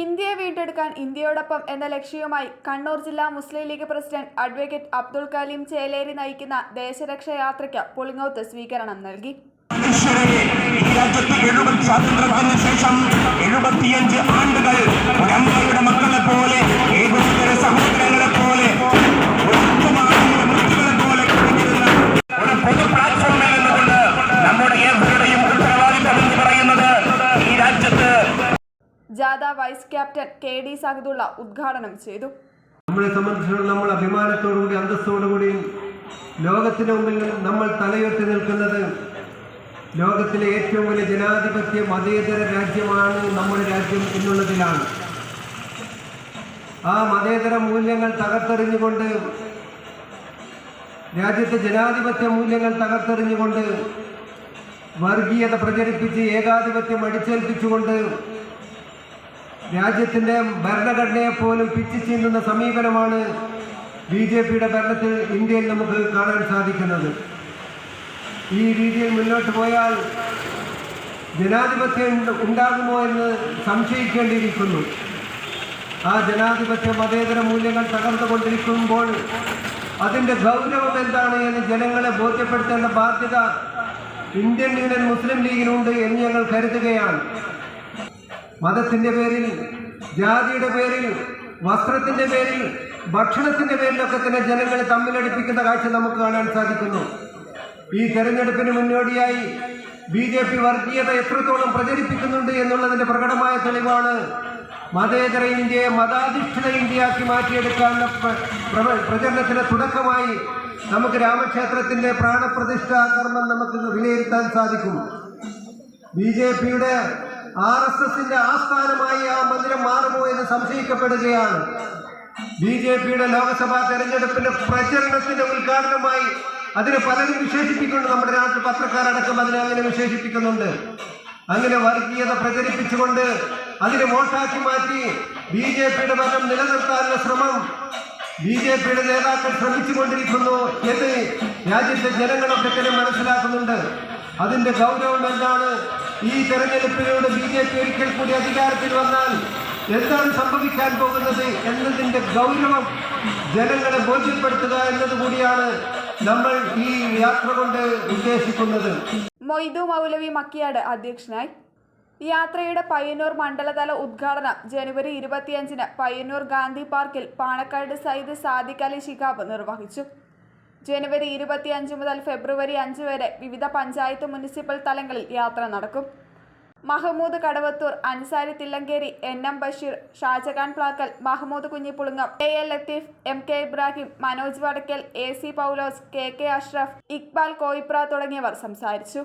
ഇന്ത്യയെ വീണ്ടെടുക്കാൻ ഇന്ത്യയോടൊപ്പം എന്ന ലക്ഷ്യവുമായി കണ്ണൂർ ജില്ലാ മുസ്ലിം ലീഗ് പ്രസിഡന്റ് അഡ്വക്കേറ്റ് അബ്ദുൽ കലീം ചേലേരി നയിക്കുന്ന ദേശരക്ഷാ യാത്രയ്ക്ക് പുളിങ്ങോത്ത് സ്വീകരണം നൽകി. ഈ രാജ്യത്ത് സ്വാതന്ത്ര്യത്തിന് ശേഷം 75 ആണ്ടുകൾ ഒരമ്മയുടെ മക്കളെ പോലെ ഏകോദര സഹോദരങ്ങളെ പോലെ ഒരു പൊതു പ്ലാറ്റ്ഫോമിൽ നിന്നുകൊണ്ട് നമ്മുടെ ഏവരുടെയും ഉത്തരവാദിത്തം എന്ന് പറയുന്നത് ഈ രാജ്യത്ത്. ജാഥ വൈസ് ക്യാപ്റ്റൻ KD സഹദുള്ള ഉദ്ഘാടനം ചെയ്തു. നമ്മളെ സംബന്ധിച്ചിടത്തോളം നമ്മൾ അഭിമാനത്തോടുകൂടി അന്തസ്സോടുകൂടി ലോകത്തിന് മുമ്പിൽ നമ്മൾ തലയുയർത്തി നിൽക്കുന്നത് ലോകത്തിലെ ഏറ്റവും വലിയ ജനാധിപത്യ മതേതര രാജ്യമാണ് നമ്മുടെ രാജ്യം എന്നുള്ളതിലാണ്. ആ മതേതര മൂല്യങ്ങൾ തകർത്തെറിഞ്ഞുകൊണ്ട്, രാജ്യത്തെ ജനാധിപത്യ മൂല്യങ്ങൾ തകർത്തെറിഞ്ഞുകൊണ്ട്, വർഗീയത പ്രചരിപ്പിച്ച് ഏകാധിപത്യം അടിച്ചേൽപ്പിച്ചുകൊണ്ട് രാജ്യത്തിൻ്റെ ഭരണഘടനയെ പോലും പിച്ചു ചീന്തുന്ന സമീപനമാണ് BJPയുടെ ഭരണത്തിൽ ഇന്ത്യയിൽ നമുക്ക് കാണാൻ സാധിക്കുന്നത്. ഈ രീതിയിൽ മുന്നോട്ട് പോയാൽ ജനാധിപത്യം ഉണ്ടാകുമോ എന്ന് സംശയിക്കേണ്ടിയിരിക്കുന്നു. ആ ജനാധിപത്യ മതേതര മൂല്യങ്ങൾ തകർന്നുകൊണ്ടിരിക്കുമ്പോൾ അതിൻ്റെ ഗൗരവം എന്താണ് എന്ന് ജനങ്ങളെ ബോധ്യപ്പെടുത്തേണ്ട ബാധ്യത ഇന്ത്യൻ യൂണിയൻ മുസ്ലിം ലീഗിനുണ്ട് എന്ന് ഞങ്ങൾ കരുതുകയാണ്. മതത്തിൻ്റെ പേരിൽ, ജാതിയുടെ പേരിൽ, വസ്ത്രത്തിൻ്റെ പേരിൽ, ഭക്ഷണത്തിൻ്റെ പേരിലൊക്കെ തന്നെ ജനങ്ങളെ തമ്മിലടിപ്പിക്കുന്ന കാഴ്ച നമുക്ക് കാണാൻ സാധിക്കുന്നു. ഈ തെരഞ്ഞെടുപ്പിന് മുന്നോടിയായി BJP വർഗീയത എത്രത്തോളം പ്രചരിപ്പിക്കുന്നുണ്ട് എന്നുള്ളതിൻ്റെ പ്രകടമായ തെളിവാണ് മതേതര ഇന്ത്യയെ മതാധിഷ്ഠിത ഇന്ത്യയാക്കി മാറ്റിയെടുക്കാനുള്ള പ്രചരണത്തിന് തുടക്കമായി നമുക്ക് രാമക്ഷേത്രത്തിൻ്റെ പ്രാണപ്രതിഷ്ഠാ കർമ്മം നമുക്ക് വിലയിരുത്താൻ സാധിക്കും. BJPയുടെ RSSന്റെ ആസ്ഥാനമായി ആ മന്ദിരം മാറുമോ എന്ന് സംശയിക്കപ്പെടുകയാണ്. BJPയുടെ ലോക്സഭാ തെരഞ്ഞെടുപ്പിന്റെ പ്രചരണത്തിന്റെ ഉദ്ഘാടനമായി അതിനെ പലരും വിശേഷിപ്പിക്കുന്നുണ്ട്. നമ്മുടെ നാട്ടിൽ പത്രക്കാരടക്കം അതിനെ അങ്ങനെ വിശേഷിപ്പിക്കുന്നുണ്ട്. അങ്ങനെ വർഗീയത പ്രചരിപ്പിച്ചുകൊണ്ട് അതിനെ വോട്ടാക്കി മാറ്റി BJPയുടെ ഭരണം നിലനിർത്താനുള്ള ശ്രമം BJPയുടെ നേതാക്കൾ ശ്രമിച്ചുകൊണ്ടിരിക്കുന്നു എന്ന് രാജ്യത്തെ ജനങ്ങളൊക്കെ തന്നെ മനസ്സിലാക്കുന്നുണ്ട്. അതിൻ്റെ ഗൗരവം എന്താണ്? ഈ തെരഞ്ഞെടുപ്പിലൂടെ BJP ഒരിക്കൽ കൂടി അധികാരത്തിൽ വന്നാൽ എന്താണ് സംഭവിക്കാൻ പോകുന്നത് എന്നതിൻ്റെ ഗൗരവം ജനങ്ങളെ ബോധ്യപ്പെടുത്തുക എന്നതുകൂടിയാണ് നമ്മൾ ഈ യാത്ര കൊണ്ട് ഉദ്ദേശിക്കുന്നത്. മൊയ്തു മൗലവി മക്കിയാട് അധ്യക്ഷനായി. യാത്രയുടെ പയ്യന്നൂർ മണ്ഡലതല ഉദ്ഘാടനം ജനുവരി 25-ന് പയ്യന്നൂർ ഗാന്ധി പാർക്കിൽ പാണക്കാട് സയ്യിദ് സാദിഖ് അലി ശിഹാബ് നിർവഹിച്ചു. ജനുവരി 25 മുതൽ ഫെബ്രുവരി 5 വരെ വിവിധ പഞ്ചായത്ത് മുനിസിപ്പൽ തലങ്ങളിൽ യാത്ര നടക്കും. Mahmood Kadavathur, Ansari Thillankeri, NM Basheer, Shah Jahan Plakkal, Mahmood കുഞ്ഞിപ്പുളുങ്ങം, AL Latheef, MK Ibrahim, Manoj Vadakkel, AC പൗലോസ്, KK അഷ്റഫ്, ഇക്ബാൽ കോയിപ്ര തുടങ്ങിയവർ സംസാരിച്ചു.